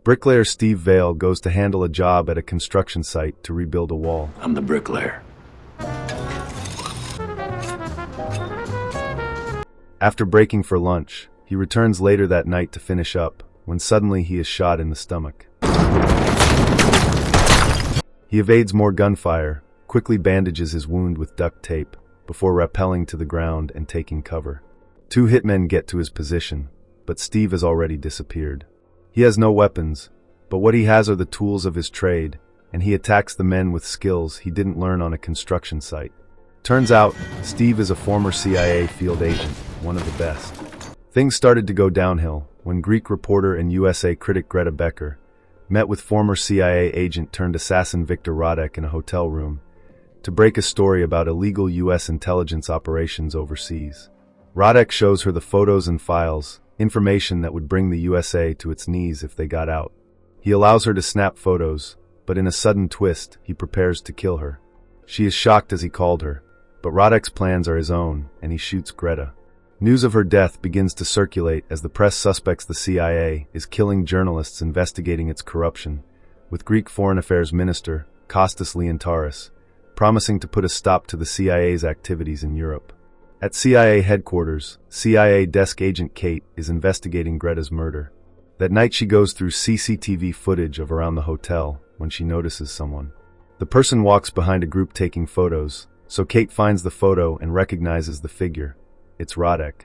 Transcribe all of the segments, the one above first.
Bricklayer Steve Vale goes to handle a job at a construction site to rebuild a wall. I'm the bricklayer. After breaking for lunch, he returns later that night to finish up, when suddenly he is shot in the stomach. He evades more gunfire, quickly bandages his wound with duct tape, before rappelling to the ground and taking cover. 2 hitmen get to his position, but Steve has already disappeared. He has no weapons, but what he has are the tools of his trade, and he attacks the men with skills he didn't learn on a construction site. Turns out, Steve is a former CIA field agent, one of the best. Things started to go downhill when Greek reporter and USA critic Greta Becker met with former CIA agent turned assassin Viktor Radek in a hotel room to break a story about illegal US intelligence operations overseas. Radek shows her the photos and files, information that would bring the USA to its knees if they got out. He allows her to snap photos, but in a sudden twist, he prepares to kill her. She is shocked as he called her, but Radek's plans are his own, and he shoots Greta. News of her death begins to circulate as the press suspects the CIA is killing journalists investigating its corruption, with Greek Foreign Affairs Minister, Kostas Leontaris, promising to put a stop to the CIA's activities in Europe. At CIA headquarters, CIA desk agent Kate is investigating Greta's murder. That night she goes through CCTV footage of around the hotel when she notices someone. The person walks behind a group taking photos, so Kate finds the photo and recognizes the figure. It's Radek.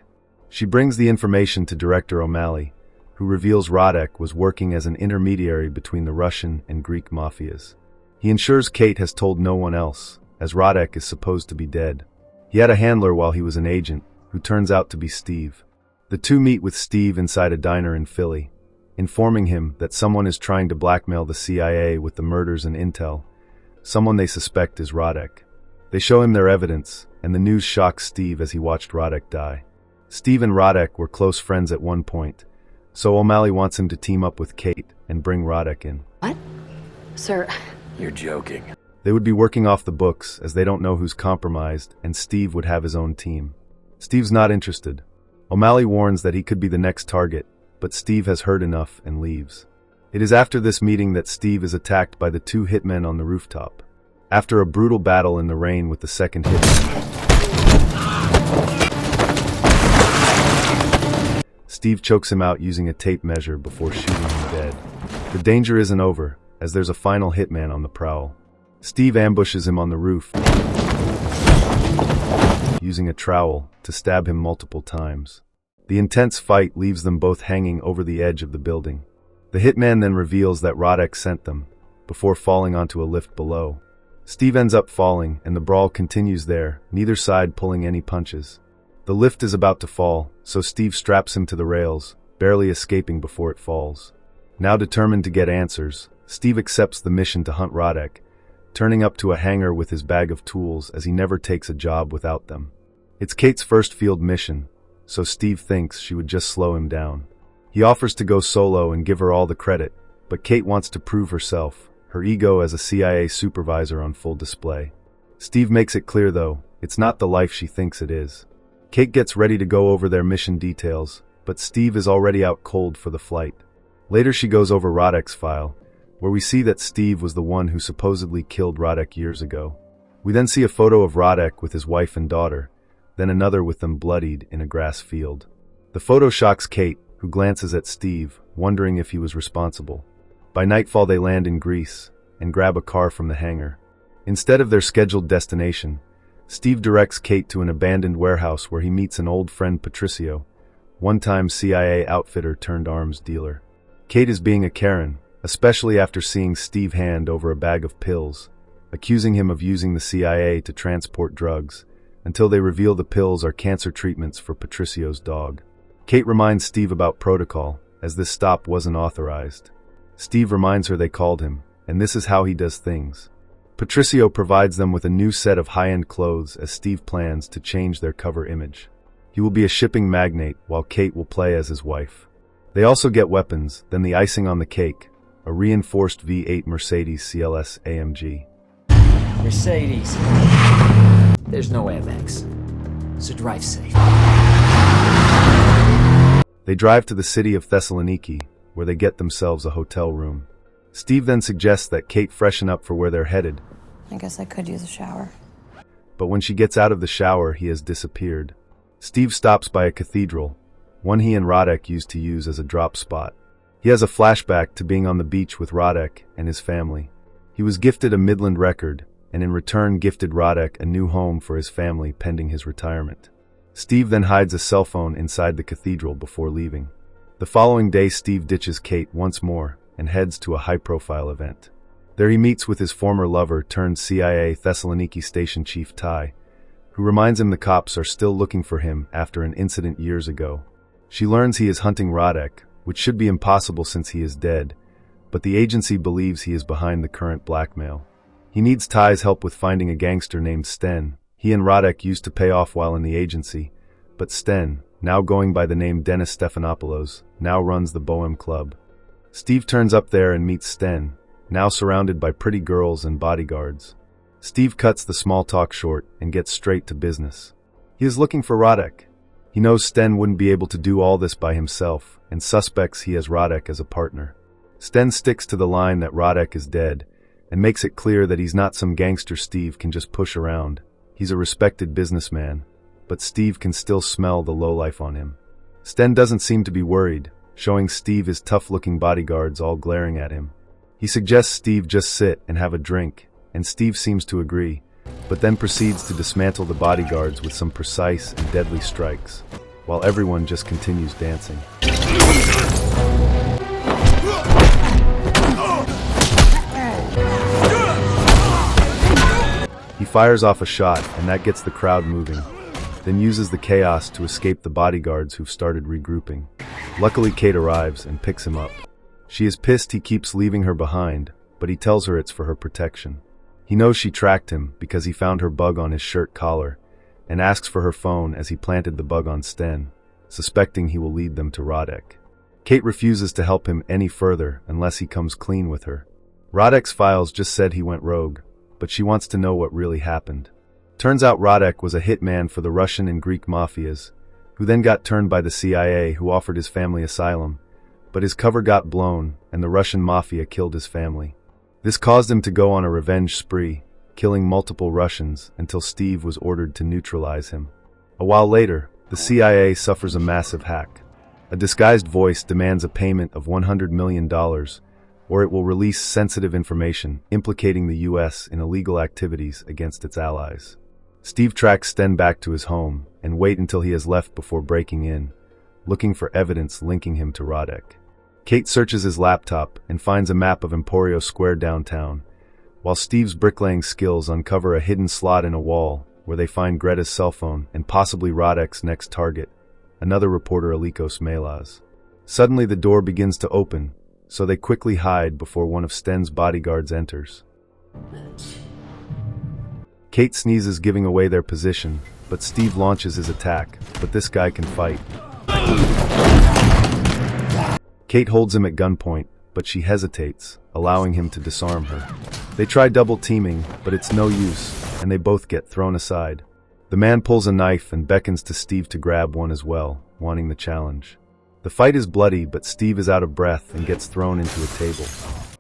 She brings the information to Director O'Malley, who reveals Radek was working as an intermediary between the Russian and Greek mafias. He ensures Kate has told no one else, as Radek is supposed to be dead. He had a handler while he was an agent, who turns out to be Steve. The two meet with Steve inside a diner in Philly, informing him that someone is trying to blackmail the CIA with the murders and intel. Someone they suspect is Radek. They show him their evidence, and the news shocks Steve as he watched Radek die. Steve and Radek were close friends at one point, so O'Malley wants him to team up with Kate and bring Radek in. What? Sir... You're joking. They would be working off the books as they don't know who's compromised, and Steve would have his own team. Steve's not interested. O'Malley warns that he could be the next target, but Steve has heard enough and leaves. It is after this meeting that Steve is attacked by the 2 hitmen on the rooftop. After a brutal battle in the rain with the second hitman, Steve chokes him out using a tape measure before shooting him dead. The danger isn't over, as there's a final hitman on the prowl. Steve ambushes him on the roof, using a trowel to stab him multiple times. The intense fight leaves them both hanging over the edge of the building. The hitman then reveals that Radek sent them, before falling onto a lift below. Steve ends up falling, and the brawl continues there, neither side pulling any punches. The lift is about to fall, so Steve straps him to the rails, barely escaping before it falls. Now determined to get answers, Steve accepts the mission to hunt Radek, turning up to a hangar with his bag of tools as he never takes a job without them. It's Kate's first field mission, so Steve thinks she would just slow him down. He offers to go solo and give her all the credit, but Kate wants to prove herself, her ego as a CIA supervisor on full display. Steve makes it clear, though, it's not the life she thinks it is. Kate gets ready to go over their mission details, but Steve is already out cold for the flight. Later she goes over Radek's file, where we see that Steve was the one who supposedly killed Radek years ago. We then see a photo of Radek with his wife and daughter, then another with them bloodied in a grass field. The photo shocks Kate, who glances at Steve, wondering if he was responsible. By nightfall they land in Greece, and grab a car from the hangar. Instead of their scheduled destination, Steve directs Kate to an abandoned warehouse where he meets an old friend, Patricio, one-time CIA outfitter turned arms dealer. Kate is being a Karen, especially after seeing Steve hand over a bag of pills, accusing him of using the CIA to transport drugs, until they reveal the pills are cancer treatments for Patricio's dog. Kate reminds Steve about protocol, as this stop wasn't authorized. Steve reminds her they called him, and this is how he does things. Patricio provides them with a new set of high-end clothes as Steve plans to change their cover image. He will be a shipping magnate while Kate will play as his wife. They also get weapons, then the icing on the cake, a reinforced V8 Mercedes CLS AMG. Mercedes. There's no airbags, so drive safe. They drive to the city of Thessaloniki, where they get themselves a hotel room. Steve then suggests that Kate freshen up for where they're headed. I guess I could use a shower. But when she gets out of the shower, he has disappeared. Steve stops by a cathedral, one he and Radek used to use as a drop spot. He has a flashback to being on the beach with Radek and his family. He was gifted a Midland record, and in return gifted Radek a new home for his family pending his retirement. Steve then hides a cell phone inside the cathedral before leaving. The following day, Steve ditches Kate once more and heads to a high-profile event. There he meets with his former lover turned CIA Thessaloniki station chief Ty, who reminds him the cops are still looking for him after an incident years ago. She learns he is hunting Radek, which should be impossible since he is dead, but the agency believes he is behind the current blackmail. He needs Ty's help with finding a gangster named Sten. He and Radek used to pay off while in the agency, but Sten, now going by the name Dennis Stephanopoulos, now runs the Bohem Club. Steve turns up there and meets Sten, now surrounded by pretty girls and bodyguards. Steve cuts the small talk short and gets straight to business. He is looking for Radek. He knows Sten wouldn't be able to do all this by himself, and suspects he has Radek as a partner. Sten sticks to the line that Radek is dead, and makes it clear that he's not some gangster Steve can just push around. He's a respected businessman, but Steve can still smell the lowlife on him. Sten doesn't seem to be worried, showing Steve his tough-looking bodyguards all glaring at him. He suggests Steve just sit and have a drink, and Steve seems to agree, but then proceeds to dismantle the bodyguards with some precise and deadly strikes, while everyone just continues dancing. He fires off a shot, and that gets the crowd moving, then uses the chaos to escape the bodyguards who've started regrouping. Luckily, Kate arrives and picks him up. She is pissed he keeps leaving her behind, but he tells her it's for her protection. He knows she tracked him because he found her bug on his shirt collar, and asks for her phone as he planted the bug on Sten, suspecting he will lead them to Radek. Kate refuses to help him any further unless he comes clean with her. Radek's files just said he went rogue, but she wants to know what really happened. Turns out Radek was a hitman for the Russian and Greek mafias, who then got turned by the CIA, who offered his family asylum, but his cover got blown and the Russian mafia killed his family. This caused him to go on a revenge spree, killing multiple Russians until Steve was ordered to neutralize him. A while later, the CIA suffers a massive hack. A disguised voice demands a payment of $100 million, or it will release sensitive information implicating the US in illegal activities against its allies. Steve tracks Sten back to his home and waits until he has left before breaking in, looking for evidence linking him to Radek. Kate searches his laptop and finds a map of Emporio Square downtown, while Steve's bricklaying skills uncover a hidden slot in a wall where they find Greta's cell phone and possibly Radek's next target, another reporter Alikos Melas. Suddenly the door begins to open, so they quickly hide before one of Sten's bodyguards enters. Kate sneezes, giving away their position, but Steve launches his attack, but this guy can fight. Kate holds him at gunpoint, but she hesitates, allowing him to disarm her. They try double teaming, but it's no use, and they both get thrown aside. The man pulls a knife and beckons to Steve to grab one as well, wanting the challenge. The fight is bloody, but Steve is out of breath and gets thrown into a table.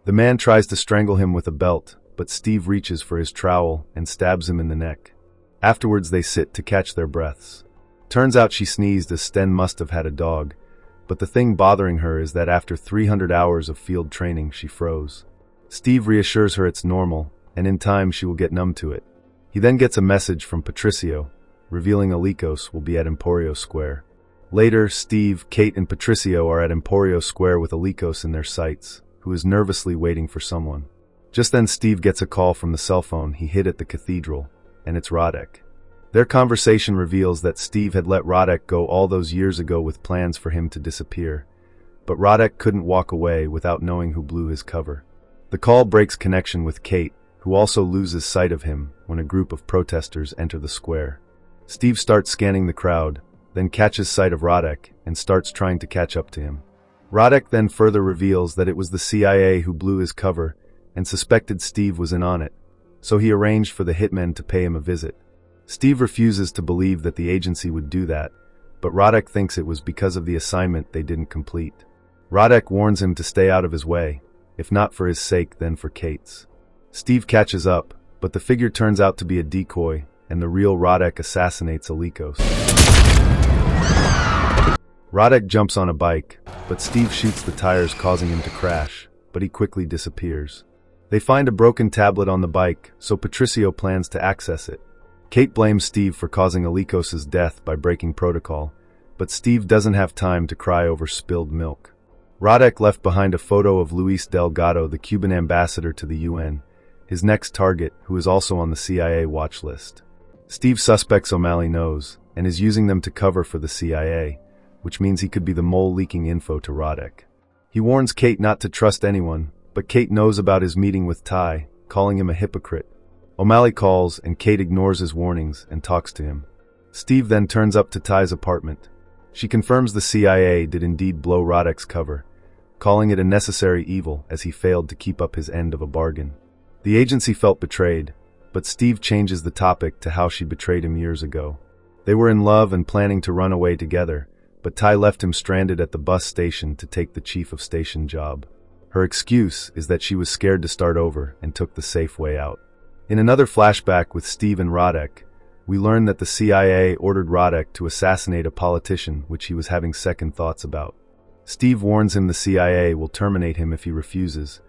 The man tries to strangle him with a belt, but Steve reaches for his trowel and stabs him in the neck. Afterwards they sit to catch their breaths. Turns out she sneezed as Sten must have had a dog, but the thing bothering her is that after 300 hours of field training she froze. Steve reassures her it's normal, and in time she will get numb to it. He then gets a message from Patricio, revealing Alikos will be at Emporio Square. Later, Steve, Kate, and Patricio are at Emporio Square with Alikos in their sights, who is nervously waiting for someone. Just then Steve gets a call from the cell phone he hid at the cathedral, and it's Radek. Their conversation reveals that Steve had let Radek go all those years ago with plans for him to disappear, but Radek couldn't walk away without knowing who blew his cover. The call breaks connection with Kate, who also loses sight of him when a group of protesters enter the square. Steve starts scanning the crowd, then catches sight of Radek and starts trying to catch up to him. Radek then further reveals that it was the CIA who blew his cover and suspected Steve was in on it, so he arranged for the Hitmen to pay him a visit. Steve refuses to believe that the agency would do that, but Radek thinks it was because of the assignment they didn't complete. Radek warns him to stay out of his way, if not for his sake then for Kate's. Steve catches up, but the figure turns out to be a decoy, and the real Radek assassinates Alikos. Radek jumps on a bike, but Steve shoots the tires causing him to crash, but he quickly disappears. They find a broken tablet on the bike, so Patricio plans to access it. Kate blames Steve for causing Alikos' death by breaking protocol, but Steve doesn't have time to cry over spilled milk. Radek left behind a photo of Luis Delgado, the Cuban ambassador to the UN, his next target, who is also on the CIA watch list. Steve suspects O'Malley knows, and is using them to cover for the CIA, which means he could be the mole leaking info to Radek. He warns Kate not to trust anyone, but Kate knows about his meeting with Ty, calling him a hypocrite. O'Malley calls, and Kate ignores his warnings and talks to him. Steve then turns up to Ty's apartment. She confirms the CIA did indeed blow Radek's cover, calling it a necessary evil as he failed to keep up his end of a bargain. The agency felt betrayed, but Steve changes the topic to how she betrayed him years ago. They were in love and planning to run away together, but Ty left him stranded at the bus station to take the chief of station job. Her excuse is that she was scared to start over and took the safe way out. In another flashback with Steve and Radek, we learn that the CIA ordered Radek to assassinate a politician which he was having second thoughts about. Steve warns him the CIA will terminate him if he refuses,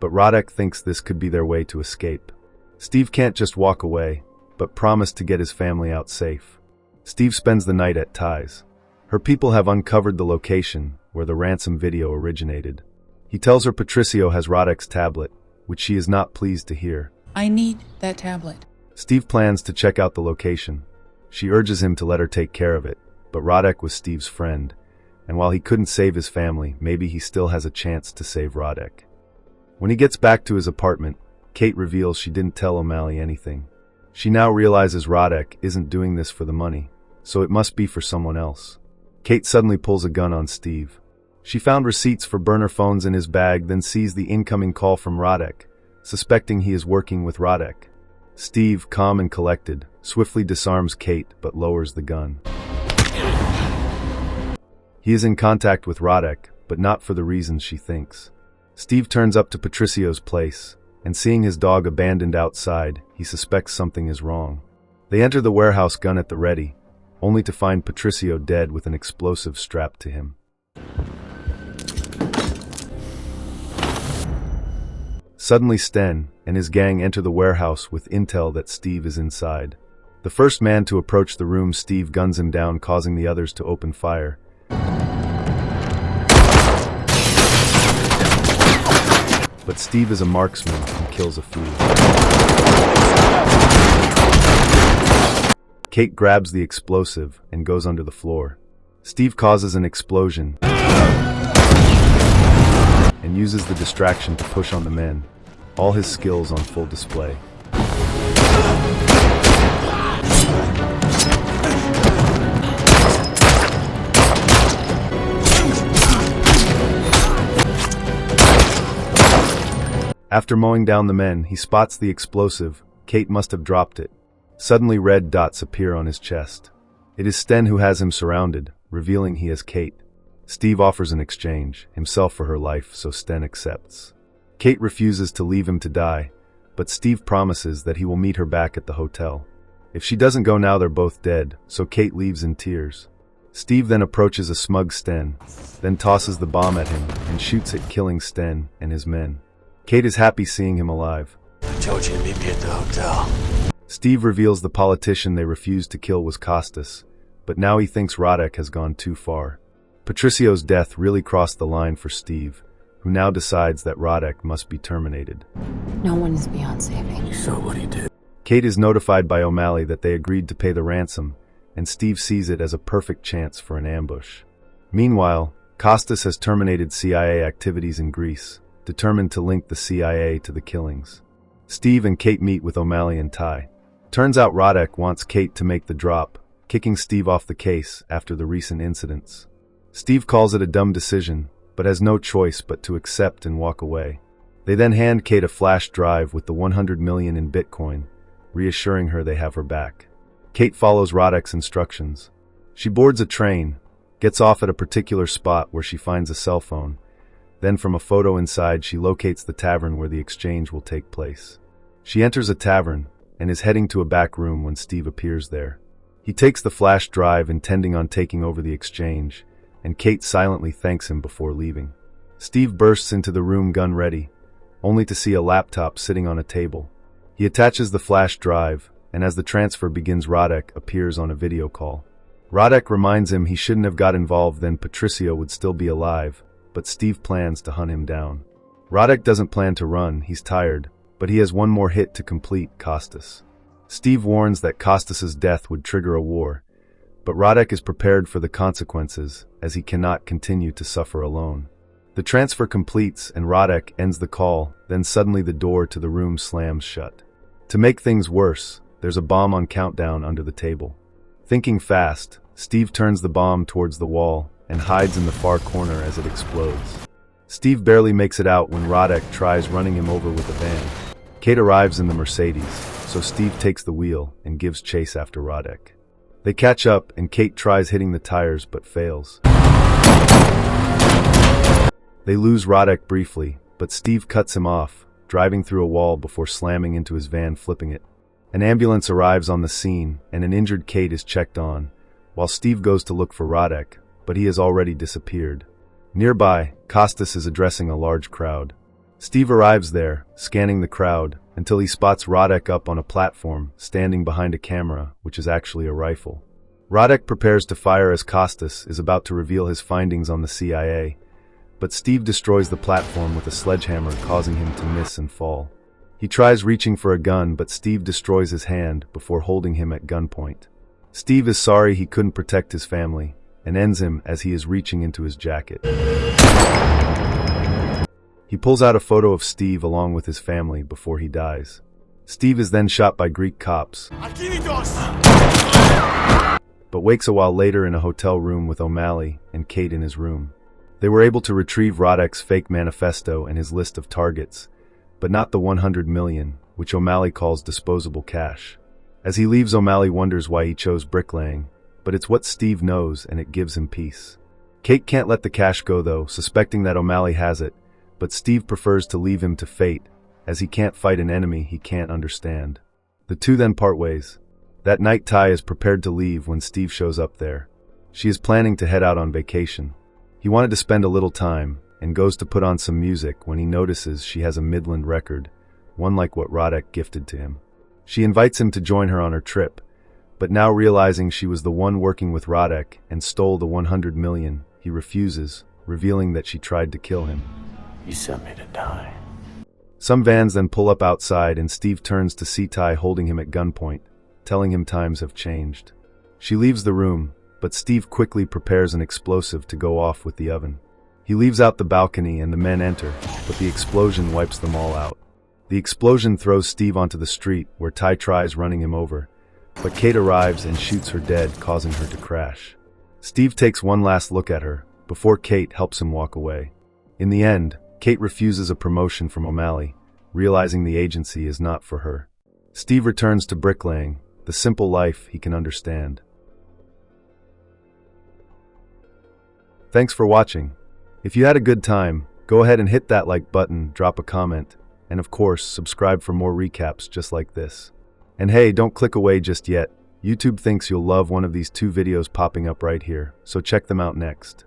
but Radek thinks this could be their way to escape. Steve can't just walk away, but promised to get his family out safe. Steve spends the night at Ty's. Her people have uncovered the location where the ransom video originated. He tells her Patricio has Radek's tablet, which she is not pleased to hear. I need that tablet. Steve plans to check out the location. She urges him to let her take care of it, but Radek was Steve's friend, and while he couldn't save his family, maybe he still has a chance to save Radek. When he gets back to his apartment, Kate reveals she didn't tell O'Malley anything. She now realizes Radek isn't doing this for the money, so it must be for someone else. Kate suddenly pulls a gun on Steve. She found receipts for burner phones in his bag, then sees the incoming call from Radek, suspecting he is working with Radek. Steve, calm and collected, swiftly disarms Kate but lowers the gun. He is in contact with Radek, but not for the reasons she thinks. Steve turns up to Patricio's place, and seeing his dog abandoned outside, he suspects something is wrong. They enter the warehouse, gun at the ready, only to find Patricio dead with an explosive strapped to him. Suddenly Sten and his gang enter the warehouse with intel that Steve is inside. The first man to approach the room, Steve guns him down, causing the others to open fire. But Steve is a marksman and kills a few. Kate grabs the explosive and goes under the floor. Steve causes an explosion and uses the distraction to push on the men, all his skills on full display. After mowing down the men, he spots the explosive. Kate must have dropped it. Suddenly red dots appear on his chest. It is Sten who has him surrounded, revealing he is Kate. Steve offers an exchange, himself for her life, so Sten accepts. Kate refuses to leave him to die, but Steve promises that he will meet her back at the hotel. If she doesn't go now, they're both dead, so Kate leaves in tears. Steve then approaches a smug Sten, then tosses the bomb at him and shoots it, killing Sten and his men. Kate is happy seeing him alive. I told you to meet me at the hotel. Steve reveals the politician they refused to kill was Costas, but now he thinks Radek has gone too far. Patricio's death really crossed the line for Steve, who now decides that Radek must be terminated. No one is beyond saving. You saw what he did. Kate is notified by O'Malley that they agreed to pay the ransom, and Steve sees it as a perfect chance for an ambush. Meanwhile, Costas has terminated CIA activities in Greece, determined to link the CIA to the killings. Steve and Kate meet with O'Malley and Ty. Turns out Radek wants Kate to make the drop, kicking Steve off the case after the recent incidents. Steve calls it a dumb decision, but has no choice but to accept and walk away. They then hand Kate a flash drive with the 100 million in Bitcoin, reassuring her they have her back. Kate follows Radek's instructions. She boards a train, gets off at a particular spot where she finds a cell phone, Then from a photo inside, she locates the tavern where the exchange will take place. She enters a tavern and is heading to a back room when Steve appears there. He takes the flash drive intending on taking over the exchange, and Kate silently thanks him before leaving. Steve bursts into the room gun ready, only to see a laptop sitting on a table. He attaches the flash drive, and as the transfer begins, Radek appears on a video call. Radek reminds him he shouldn't have got involved, then Patricio would still be alive, but Steve plans to hunt him down. Radek doesn't plan to run, he's tired, but he has one more hit to complete Costas. Steve warns that Costas's death would trigger a war, but Radek is prepared for the consequences as he cannot continue to suffer alone. The transfer completes and Radek ends the call, then suddenly the door to the room slams shut. To make things worse, there's a bomb on countdown under the table. Thinking fast, Steve turns the bomb towards the wall and hides in the far corner as it explodes. Steve barely makes it out when Radek tries running him over with a van. Kate arrives in the Mercedes, so Steve takes the wheel and gives chase after Radek. They catch up and Kate tries hitting the tires but fails. They lose Radek briefly, but Steve cuts him off, driving through a wall before slamming into his van, flipping it. An ambulance arrives on the scene, and an injured Kate is checked on, while Steve goes to look for Radek, but he has already disappeared. Nearby, Costas is addressing a large crowd. Steve arrives there, scanning the crowd, until he spots Radek up on a platform, standing behind a camera, which is actually a rifle. Radek prepares to fire as Costas is about to reveal his findings on the CIA, but Steve destroys the platform with a sledgehammer, causing him to miss and fall. He tries reaching for a gun, but Steve destroys his hand before holding him at gunpoint. Steve is sorry he couldn't protect his family, and ends him as he is reaching into his jacket. He pulls out a photo of Steve along with his family before he dies. Steve is then shot by Greek cops, but wakes a while later in a hotel room with O'Malley and Kate in his room. They were able to retrieve Radek's fake manifesto and his list of targets, but not the 100 million, which O'Malley calls disposable cash. As he leaves, O'Malley wonders why he chose bricklaying, but it's what Steve knows and it gives him peace. Kate can't let the cash go though, suspecting that O'Malley has it, but Steve prefers to leave him to fate, as he can't fight an enemy he can't understand. The two then part ways. That night, Ty is prepared to leave when Steve shows up there. She is planning to head out on vacation. He wanted to spend a little time, and goes to put on some music when he notices she has a Midland record, one like what Radek gifted to him. She invites him to join her on her trip, but now realizing she was the one working with Radek and stole the 100 million, he refuses, revealing that she tried to kill him. You sent me to die. Some vans then pull up outside and Steve turns to see Ty holding him at gunpoint, telling him times have changed. She leaves the room, but Steve quickly prepares an explosive to go off with the oven. He leaves out the balcony and the men enter, but the explosion wipes them all out. The explosion throws Steve onto the street, where Ty tries running him over, but Kate arrives and shoots her dead, causing her to crash. Steve takes one last look at her, before Kate helps him walk away. In the end, Kate refuses a promotion from O'Malley, realizing the agency is not for her. Steve returns to bricklaying, the simple life he can understand. Thanks for watching. If you had a good time, go ahead and hit that like button, drop a comment, and of course, subscribe for more recaps just like this. And hey, don't click away just yet. YouTube thinks you'll love one of these two videos popping up right here, so check them out next.